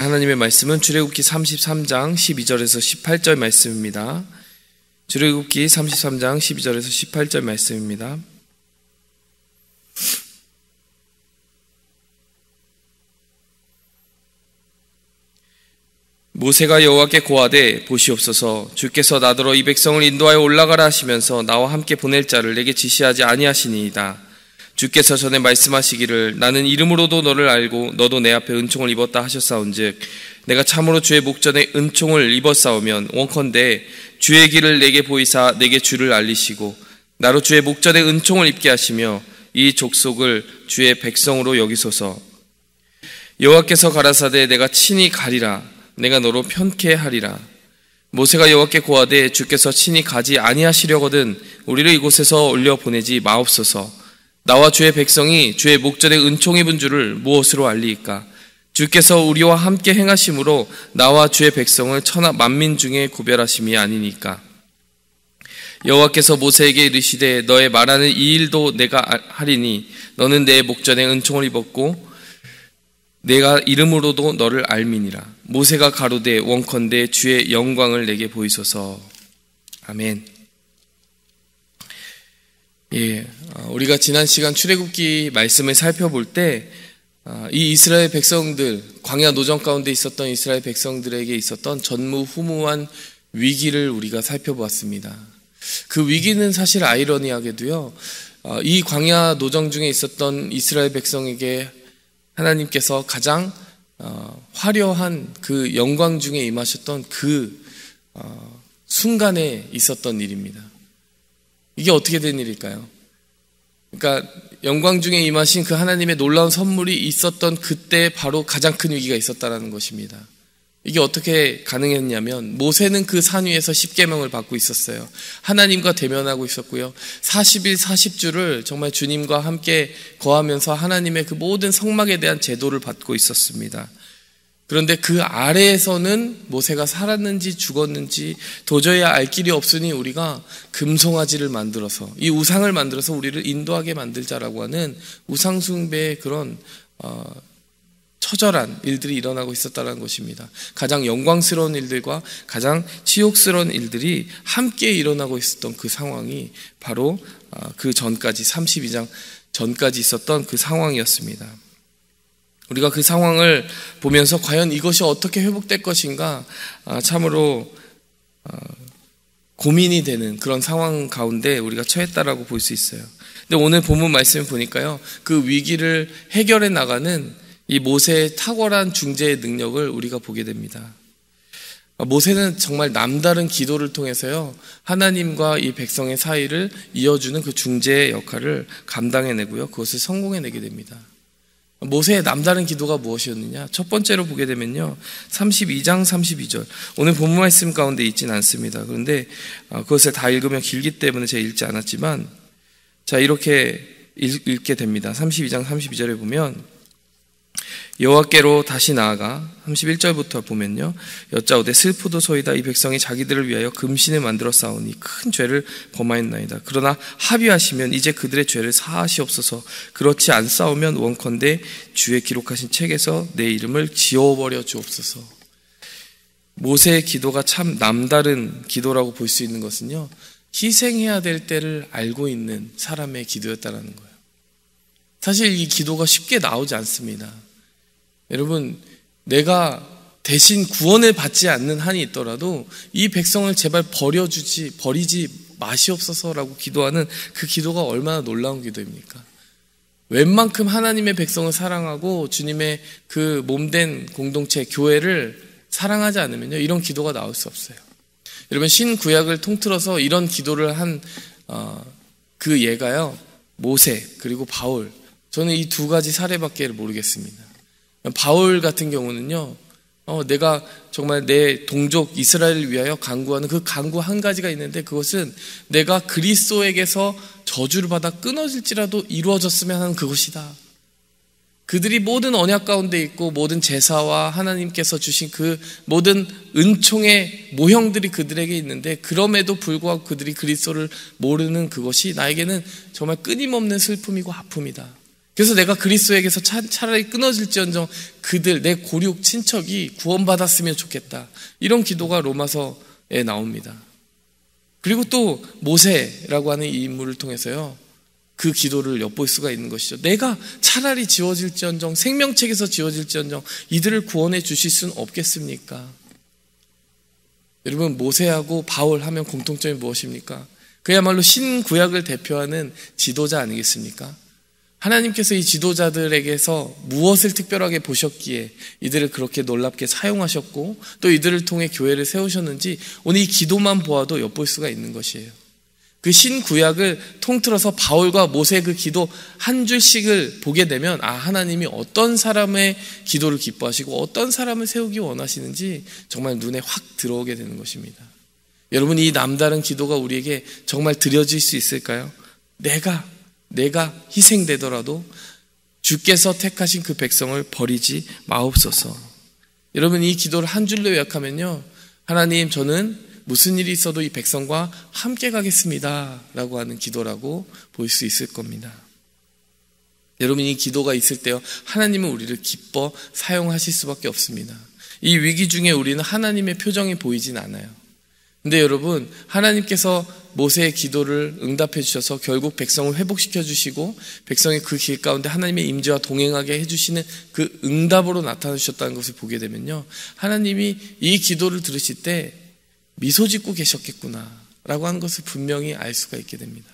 하나님의 말씀은 출애굽기 33장 12절에서 18절 말씀입니다. 출애굽기 33장 12절에서 18절 말씀입니다. 모세가 여호와께 고하되 보시옵소서, 주께서 나더러 이 백성을 인도하여 올라가라 하시면서 나와 함께 보낼 자를 내게 지시하지 아니하시니이다. 주께서 전에 말씀하시기를 나는 이름으로도 너를 알고 너도 내 앞에 은총을 입었다 하셨사온즉 내가 참으로 주의 목전에 은총을 입었사오면 원컨대 주의 길을 내게 보이사 내게 주를 알리시고 나로 주의 목전에 은총을 입게 하시며 이 족속을 주의 백성으로 여기소서. 여호와께서 가라사대 내가 친히 가리라. 내가 너로 편케 하리라. 모세가 여호와께 고하되 주께서 친히 가지 아니하시려거든 우리를 이곳에서 올려 보내지 마옵소서. 나와 주의 백성이 주의 목전에 은총 입은 줄을 무엇으로 알리이까? 주께서 우리와 함께 행하심으로 나와 주의 백성을 천하 만민 중에 구별하심이 아니니까. 여호와께서 모세에게 이르시되 너의 말하는 이 일도 내가 하리니 너는 내 목전에 은총을 입었고 내가 이름으로도 너를 알미니라. 모세가 가로되 원컨대 주의 영광을 내게 보이소서. 아멘. 우리가 지난 시간 출애굽기 말씀을 살펴볼 때 이 이스라엘 백성들, 광야 노정 가운데 있었던 이스라엘 백성들에게 있었던 전무후무한 위기를 우리가 살펴보았습니다. 그 위기는 사실 아이러니하게도요, 이 광야 노정 중에 있었던 이스라엘 백성에게 하나님께서 가장 화려한 그 영광 중에 임하셨던 그 순간에 있었던 일입니다. 이게 어떻게 된 일일까요? 그러니까 영광 중에 임하신 그 하나님의 놀라운 선물이 있었던 그때 바로 가장 큰 위기가 있었다는 것입니다. 이게 어떻게 가능했냐면 모세는 그 산 위에서 십계명을 받고 있었어요. 하나님과 대면하고 있었고요. 40일 40주를 정말 주님과 함께 거하면서 하나님의 그 모든 성막에 대한 제도를 받고 있었습니다. 그런데 그 아래에서는 모세가 살았는지 죽었는지 도저히 알 길이 없으니 우리가 금송아지를 만들어서 이 우상을 만들어서 우리를 인도하게 만들자라고 하는 우상숭배의 그런 처절한 일들이 일어나고 있었다는 것입니다. 가장 영광스러운 일들과 가장 치욕스러운 일들이 함께 일어나고 있었던 그 상황이 바로 그 전까지 32장 전까지 있었던 그 상황이었습니다. 우리가 그 상황을 보면서 과연 이것이 어떻게 회복될 것인가 참으로 고민이 되는 그런 상황 가운데 우리가 처했다라고 볼 수 있어요. 근데 오늘 본문 말씀을 보니까요, 그 위기를 해결해 나가는 이 모세의 탁월한 중재의 능력을 우리가 보게 됩니다. 모세는 정말 남다른 기도를 통해서요, 하나님과 이 백성의 사이를 이어주는 그 중재의 역할을 감당해내고요, 그것을 성공해내게 됩니다. 모세의 남다른 기도가 무엇이었느냐? 첫 번째로 보게 되면요, 32장 32절. 오늘 본문 말씀 가운데 있진 않습니다. 그런데 그것을 다 읽으면 길기 때문에 제가 읽지 않았지만, 자, 이렇게 읽게 됩니다. 32장 32절에 보면 여호와께로 다시 나아가 31절부터 보면요, 여짜오되 슬프도소이다. 이 백성이 자기들을 위하여 금신을 만들어 싸우니 큰 죄를 범하였나이다. 그러나 합의하시면 이제 그들의 죄를 사하시옵소서. 그렇지 않사오면 원컨대 주의 기록하신 책에서 내 이름을 지워버려 주옵소서. 모세의 기도가 참 남다른 기도라고 볼 수 있는 것은요, 희생해야 될 때를 알고 있는 사람의 기도였다는 거예요. 사실 이 기도가 쉽게 나오지 않습니다. 여러분, 내가 대신 구원을 받지 않는 한이 있더라도 이 백성을 제발 버리지 마시옵소서라고 기도하는 그 기도가 얼마나 놀라운 기도입니까? 웬만큼 하나님의 백성을 사랑하고 주님의 그 몸된 공동체, 교회를 사랑하지 않으면요, 이런 기도가 나올 수 없어요. 여러분, 신구약을 통틀어서 이런 기도를 한 그 예가요, 모세 그리고 바울, 저는 이 두 가지 사례밖에 모르겠습니다. 바울 같은 경우는요, 내가 정말 내 동족 이스라엘을 위하여 간구하는 그 간구 한 가지가 있는데, 그것은 내가 그리스도에게서 저주를 받아 끊어질지라도 이루어졌으면 하는 그것이다. 그들이 모든 언약 가운데 있고 모든 제사와 하나님께서 주신 그 모든 은총의 모형들이 그들에게 있는데, 그럼에도 불구하고 그들이 그리스도를 모르는 그것이 나에게는 정말 끊임없는 슬픔이고 아픔이다. 그래서 내가 그리스도에게서 차라리 끊어질지언정 그들 내 고륙 친척이 구원받았으면 좋겠다. 이런 기도가 로마서에 나옵니다. 그리고 또 모세라고 하는 이 인물을 통해서요, 그 기도를 엿볼 수가 있는 것이죠. 내가 차라리 지워질지언정, 생명책에서 지워질지언정 이들을 구원해 주실 수는 없겠습니까? 여러분, 모세하고 바울 하면 공통점이 무엇입니까? 그야말로 신구약을 대표하는 지도자 아니겠습니까? 하나님께서 이 지도자들에게서 무엇을 특별하게 보셨기에 이들을 그렇게 놀랍게 사용하셨고 또 이들을 통해 교회를 세우셨는지 오늘 이 기도만 보아도 엿볼 수가 있는 것이에요. 그 신구약을 통틀어서 바울과 모세의 그 기도 한 줄씩을 보게 되면 하나님이 어떤 사람의 기도를 기뻐하시고 어떤 사람을 세우기 원하시는지 정말 눈에 확 들어오게 되는 것입니다. 여러분, 이 남다른 기도가 우리에게 정말 드려질 수 있을까요? 내가 희생되더라도 주께서 택하신 그 백성을 버리지 마옵소서. 여러분, 이 기도를 한 줄로 요약하면요, 하나님, 저는 무슨 일이 있어도 이 백성과 함께 가겠습니다 라고 하는 기도라고 볼 수 있을 겁니다. 여러분, 이 기도가 있을 때요, 하나님은 우리를 기뻐 사용하실 수밖에 없습니다. 이 위기 중에 우리는 하나님의 표정이 보이진 않아요. 근데 여러분, 하나님께서 모세의 기도를 응답해 주셔서 결국 백성을 회복시켜 주시고 백성이 그 길 가운데 하나님의 임재와 동행하게 해주시는 그 응답으로 나타나 주셨다는 것을 보게 되면요, 하나님이 이 기도를 들으실 때 미소 짓고 계셨겠구나 라고 하는 것을 분명히 알 수가 있게 됩니다.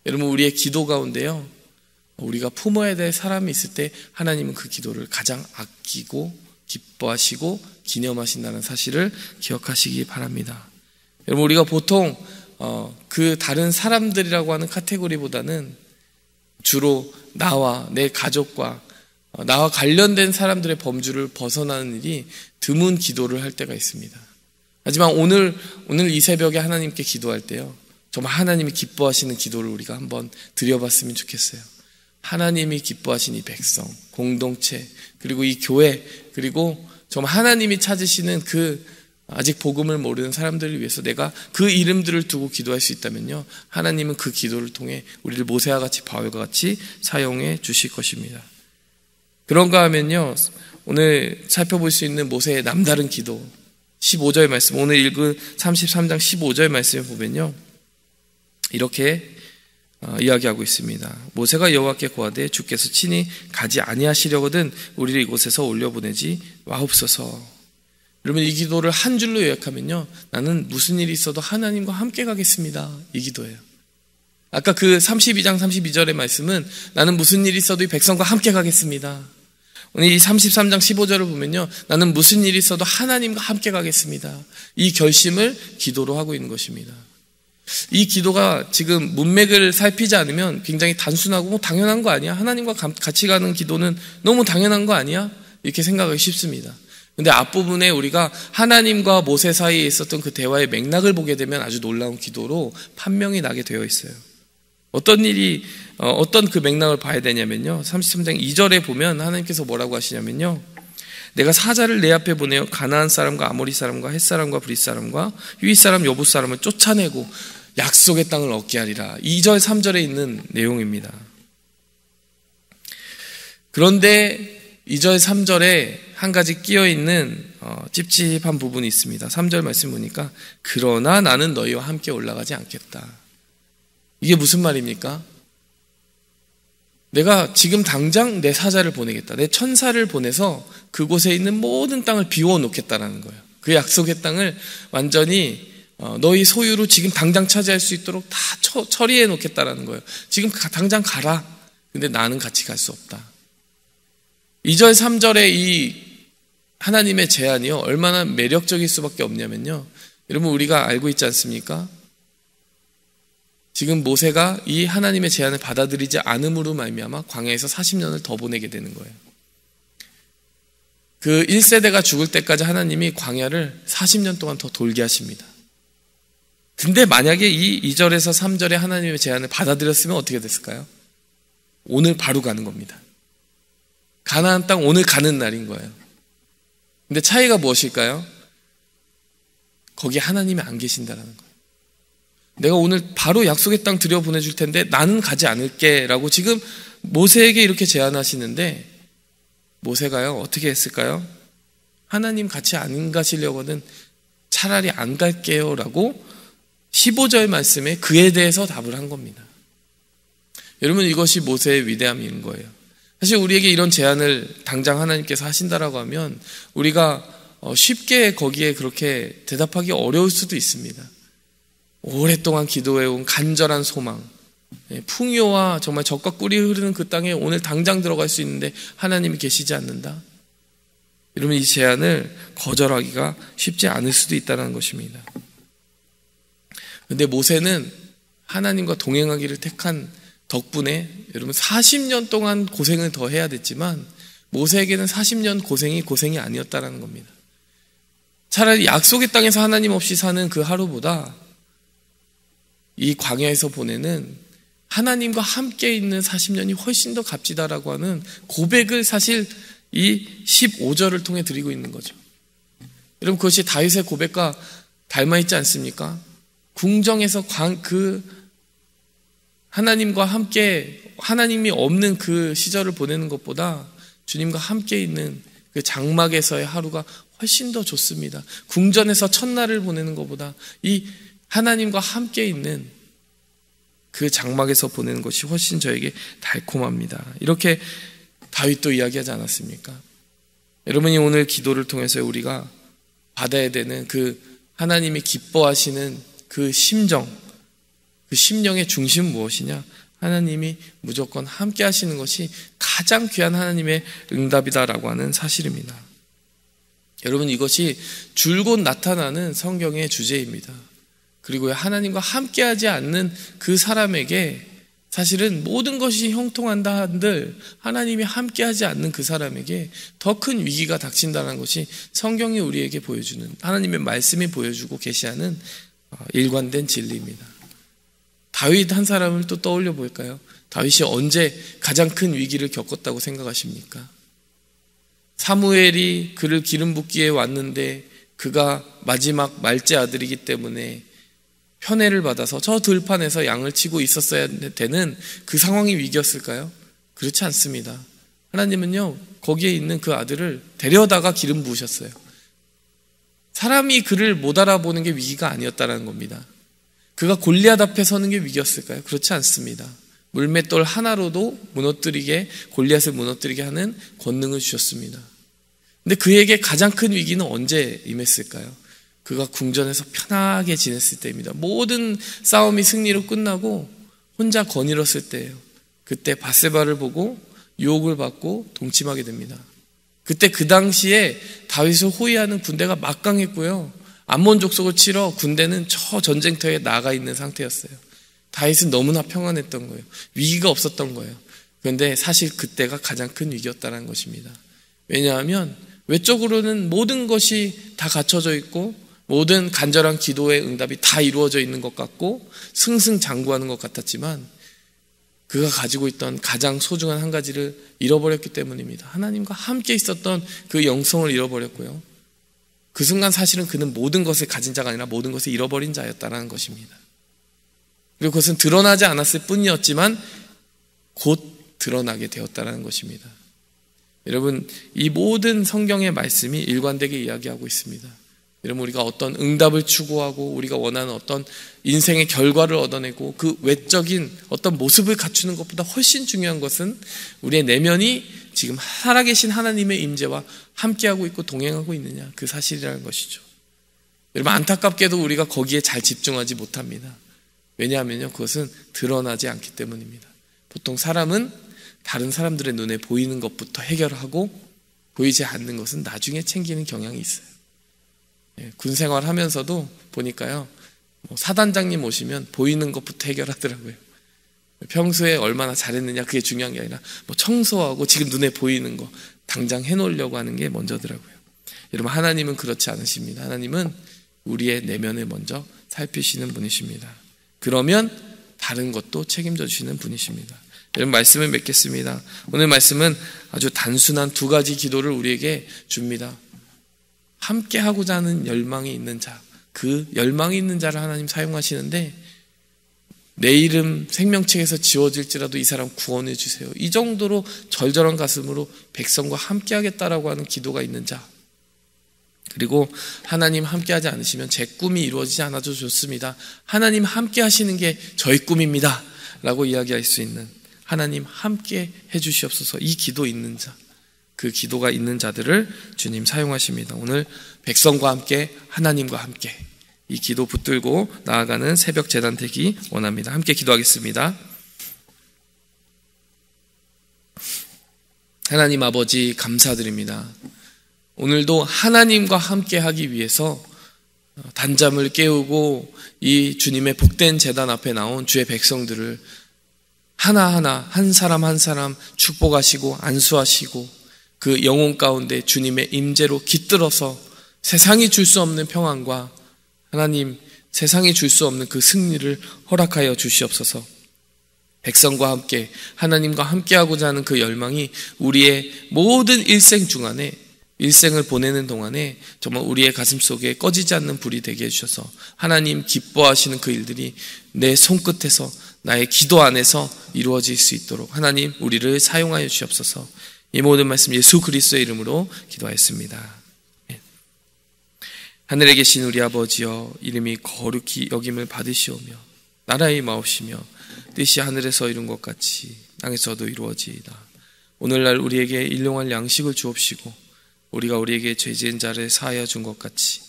여러분, 우리의 기도 가운데요, 우리가 품어야 될 사람이 있을 때 하나님은 그 기도를 가장 아끼고 기뻐하시고 기념하신다는 사실을 기억하시기 바랍니다. 여러분, 우리가 보통 그 다른 사람들이라고 하는 카테고리보다는 주로 나와 내 가족과 나와 관련된 사람들의 범주를 벗어나는 일이 드문 기도를 할 때가 있습니다. 하지만 오늘 이 새벽에 하나님께 기도할 때요, 정말 하나님이 기뻐하시는 기도를 우리가 한번 드려봤으면 좋겠어요. 하나님이 기뻐하신 이 백성, 공동체, 그리고 이 교회, 그리고 정말 하나님이 찾으시는 그 아직 복음을 모르는 사람들을 위해서 내가 그 이름들을 두고 기도할 수 있다면요, 하나님은 그 기도를 통해 우리를 모세와 같이 바울과 같이 사용해 주실 것입니다. 그런가 하면요, 오늘 살펴볼 수 있는 모세의 남다른 기도 15절 말씀, 오늘 읽은 33장 15절 말씀을 보면요, 이렇게 이야기하고 있습니다. 모세가 여호와께 고하되 주께서 친히 가지 아니하시려거든 우리를 이곳에서 올려보내지 마옵소서. 여러분, 이 기도를 한 줄로 요약하면요, 나는 무슨 일이 있어도 하나님과 함께 가겠습니다, 이 기도예요. 아까 그 32장 32절의 말씀은 나는 무슨 일이 있어도 이 백성과 함께 가겠습니다. 오늘 이 33장 15절을 보면요, 나는 무슨 일이 있어도 하나님과 함께 가겠습니다, 이 결심을 기도로 하고 있는 것입니다. 이 기도가 지금 문맥을 살피지 않으면 굉장히 단순하고 당연한 거 아니야? 하나님과 같이 가는 기도는 너무 당연한 거 아니야? 이렇게 생각하기 쉽습니다. 근데 앞부분에 우리가 하나님과 모세 사이에 있었던 그 대화의 맥락을 보게 되면 아주 놀라운 기도로 판명이 나게 되어 있어요. 어떤 그 맥락을 봐야 되냐면요, 33장 2절에 보면 하나님께서 뭐라고 하시냐면요, 내가 사자를 내 앞에 보내어 가나안 사람과 아모리 사람과 헷 사람과 브릿 사람과 히윗 사람 여부 사람을 쫓아내고 약속의 땅을 얻게 하리라. 2절 3절에 있는 내용입니다. 그런데 2절 3절에 한 가지 끼어있는 찝찝한 부분이 있습니다. 3절 말씀 보니까 그러나 나는 너희와 함께 올라가지 않겠다. 이게 무슨 말입니까? 내가 지금 당장 내 사자를 보내겠다, 내 천사를 보내서 그곳에 있는 모든 땅을 비워놓겠다라는 거예요. 그 약속의 땅을 완전히 너희 소유로 지금 당장 차지할 수 있도록 다 처리해 놓겠다라는 거예요. 지금 당장 가라. 근데 나는 같이 갈 수 없다. 2절 3절의 이 하나님의 제안이요, 얼마나 매력적일 수밖에 없냐면요, 여러분, 우리가 알고 있지 않습니까? 지금 모세가 이 하나님의 제안을 받아들이지 않음으로 말미암아 광야에서 40년을 더 보내게 되는 거예요. 그 1세대가 죽을 때까지 하나님이 광야를 40년 동안 더 돌게 하십니다. 근데 만약에 이 2절에서 3절의 하나님의 제안을 받아들였으면 어떻게 됐을까요? 오늘 바로 가는 겁니다. 가나안 땅 오늘 가는 날인 거예요. 근데 차이가 무엇일까요? 거기에 하나님이 안 계신다라는 거예요. 내가 오늘 바로 약속의 땅 들여보내줄 텐데 나는 가지 않을게 라고 지금 모세에게 이렇게 제안하시는데 모세가요 어떻게 했을까요? 하나님 같이 안 가시려고는 차라리 안 갈게요 라고 15절 말씀에 그에 대해서 답을 한 겁니다. 여러분, 이것이 모세의 위대함인 거예요. 사실 우리에게 이런 제안을 당장 하나님께서 하신다라고 하면 우리가 쉽게 거기에 그렇게 대답하기 어려울 수도 있습니다. 오랫동안 기도해온 간절한 소망, 풍요와 정말 젖과 꿀이 흐르는 그 땅에 오늘 당장 들어갈 수 있는데 하나님이 계시지 않는다. 여러분, 이 제안을 거절하기가 쉽지 않을 수도 있다는 것입니다. 그런데 모세는 하나님과 동행하기를 택한 덕분에 여러분 40년 동안 고생을 더 해야 됐지만 모세에게는 40년 고생이 아니었다는 겁니다. 차라리 약속의 땅에서 하나님 없이 사는 그 하루보다 이 광야에서 보내는 하나님과 함께 있는 40년이 훨씬 더 값지다라고 하는 고백을 사실 이 15절을 통해 드리고 있는 거죠. 여러분, 그것이 다윗의 고백과 닮아있지 않습니까? 궁정에서 하나님과 함께 하나님이 없는 그 시절을 보내는 것보다 주님과 함께 있는 그 장막에서의 하루가 훨씬 더 좋습니다. 궁전에서 첫날을 보내는 것보다 이 하나님과 함께 있는 그 장막에서 보내는 것이 훨씬 저에게 달콤합니다. 이렇게 다윗도 이야기하지 않았습니까? 여러분이 오늘 기도를 통해서 우리가 받아야 되는 그 하나님이 기뻐하시는 그 심정, 그 심령의 중심은 무엇이냐? 하나님이 무조건 함께 하시는 것이 가장 귀한 하나님의 응답이다라고 하는 사실입니다. 여러분, 이것이 줄곧 나타나는 성경의 주제입니다. 그리고 하나님과 함께하지 않는 그 사람에게 사실은 모든 것이 형통한다 한들 하나님이 함께하지 않는 그 사람에게 더 큰 위기가 닥친다는 것이 성경이 우리에게 보여주는, 하나님의 말씀이 보여주고 계시하는 일관된 진리입니다. 다윗 한 사람을 또 떠올려 볼까요? 다윗이 언제 가장 큰 위기를 겪었다고 생각하십니까? 사무엘이 그를 기름 붓기에 왔는데 그가 마지막 말째 아들이기 때문에 편애를 받아서 저 들판에서 양을 치고 있었어야 되는 그 상황이 위기였을까요? 그렇지 않습니다. 하나님은요, 거기에 있는 그 아들을 데려다가 기름 부으셨어요. 사람이 그를 못 알아보는 게 위기가 아니었다는 겁니다. 그가 골리앗 앞에 서는 게 위기였을까요? 그렇지 않습니다. 물맷돌 하나로도 골리앗을 무너뜨리게 하는 권능을 주셨습니다. 근데 그에게 가장 큰 위기는 언제 임했을까요? 그가 궁전에서 편하게 지냈을 때입니다. 모든 싸움이 승리로 끝나고 혼자 거닐었을 때예요. 그때 밧세바를 보고 유혹을 받고 동침하게 됩니다. 그때 그 당시에 다윗을 호위하는 군대가 막강했고요. 암몬 족속을 치러 군대는 저 전쟁터에 나가 있는 상태였어요. 다윗은 너무나 평안했던 거예요. 위기가 없었던 거예요. 그런데 사실 그때가 가장 큰 위기였다는 것입니다. 왜냐하면 외적으로는 모든 것이 다 갖춰져 있고 모든 간절한 기도의 응답이 다 이루어져 있는 것 같고 승승장구하는 것 같았지만 그가 가지고 있던 가장 소중한 한 가지를 잃어버렸기 때문입니다. 하나님과 함께 있었던 그 영성을 잃어버렸고요. 그 순간 사실은 그는 모든 것을 가진 자가 아니라 모든 것을 잃어버린 자였다는 것입니다. 그리고 그것은 드러나지 않았을 뿐이었지만 곧 드러나게 되었다는 것입니다. 여러분, 이 모든 성경의 말씀이 일관되게 이야기하고 있습니다. 여러분, 우리가 어떤 응답을 추구하고 우리가 원하는 어떤 인생의 결과를 얻어내고 그 외적인 어떤 모습을 갖추는 것보다 훨씬 중요한 것은 우리의 내면이 지금 살아계신 하나님의 임재와 함께하고 있고 동행하고 있느냐, 그 사실이라는 것이죠. 여러분, 안타깝게도 우리가 거기에 잘 집중하지 못합니다. 왜냐하면요, 그것은 드러나지 않기 때문입니다. 보통 사람은 다른 사람들의 눈에 보이는 것부터 해결하고 보이지 않는 것은 나중에 챙기는 경향이 있어요. 군 생활하면서도 보니까요, 사단장님 오시면 보이는 것부터 해결하더라고요. 평소에 얼마나 잘했느냐 그게 중요한 게 아니라 청소하고 지금 눈에 보이는 거 당장 해놓으려고 하는 게 먼저더라고요. 여러분, 하나님은 그렇지 않으십니다. 하나님은 우리의 내면을 먼저 살피시는 분이십니다. 그러면 다른 것도 책임져 주시는 분이십니다. 여러분, 말씀을 맺겠습니다. 오늘 말씀은 아주 단순한 두 가지 기도를 우리에게 줍니다. 함께 하고자 하는 열망이 있는 자, 그 열망이 있는 자를 하나님 사용하시는데 내 이름 생명책에서 지워질지라도 이 사람 구원해 주세요. 이 정도로 절절한 가슴으로 백성과 함께 하겠다라고 하는 기도가 있는 자, 그리고 하나님 함께 하지 않으시면 제 꿈이 이루어지지 않아도 좋습니다, 하나님 함께 하시는 게 저희 꿈입니다 라고 이야기할 수 있는, 하나님 함께 해주시옵소서, 이 기도 있는 자, 그 기도가 있는 자들을 주님 사용하십니다. 오늘 백성과 함께, 하나님과 함께 이 기도 붙들고 나아가는 새벽 제단 되기 원합니다. 함께 기도하겠습니다. 하나님 아버지, 감사드립니다. 오늘도 하나님과 함께 하기 위해서 단잠을 깨우고 이 주님의 복된 제단 앞에 나온 주의 백성들을 하나하나 한 사람 한 사람 축복하시고 안수하시고 그 영혼 가운데 주님의 임재로 깃들어서 세상이 줄 수 없는 평안과 하나님 세상이 줄 수 없는 그 승리를 허락하여 주시옵소서. 백성과 함께 하나님과 함께하고자 하는 그 열망이 우리의 모든 일생 중간에, 일생을 보내는 동안에 정말 우리의 가슴 속에 꺼지지 않는 불이 되게 해주셔서 하나님 기뻐하시는 그 일들이 내 손끝에서, 나의 기도 안에서 이루어질 수 있도록 하나님 우리를 사용하여 주시옵소서. 이 모든 말씀 예수 그리스도의 이름으로 기도하였습니다. 하늘에 계신 우리 아버지여, 이름이 거룩히 여김을 받으시오며 나라의 마옵시며 뜻이 하늘에서 이룬 것 같이 땅에서도 이루어지이다. 오늘날 우리에게 일용할 양식을 주옵시고 우리가 우리에게 죄 지은 자를 사하여 준 것 같이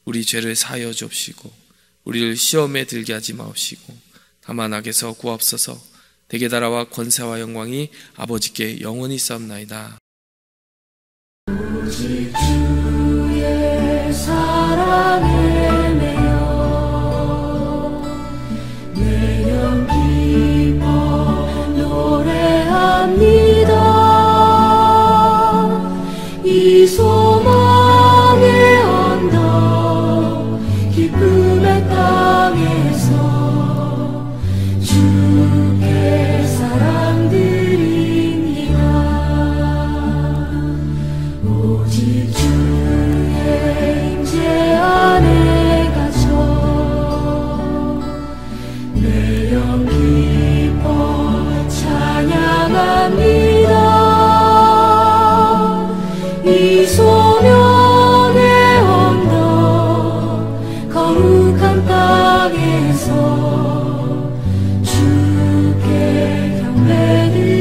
우리 죄를 사하여 주옵시고 우리를 시험에 들게 하지 마옵시고 다만 악에서 구하옵소서. 대개 나라와 권세와 영광이 아버지께 영원히 싸움나이다. 오직 주의 사랑에 매여 내 영 기뻐 노래합니다. 이 소망의 언덕 기쁨의 땅에서 주께 사랑 드립니다. 오직 주의 임재 안에 갇혀 내 영 기뻐 찬양합니다. 이 소명의 언덕 거룩한 땅에서 주께 경배드립니다.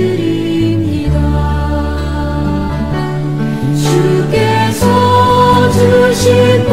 주께서 주신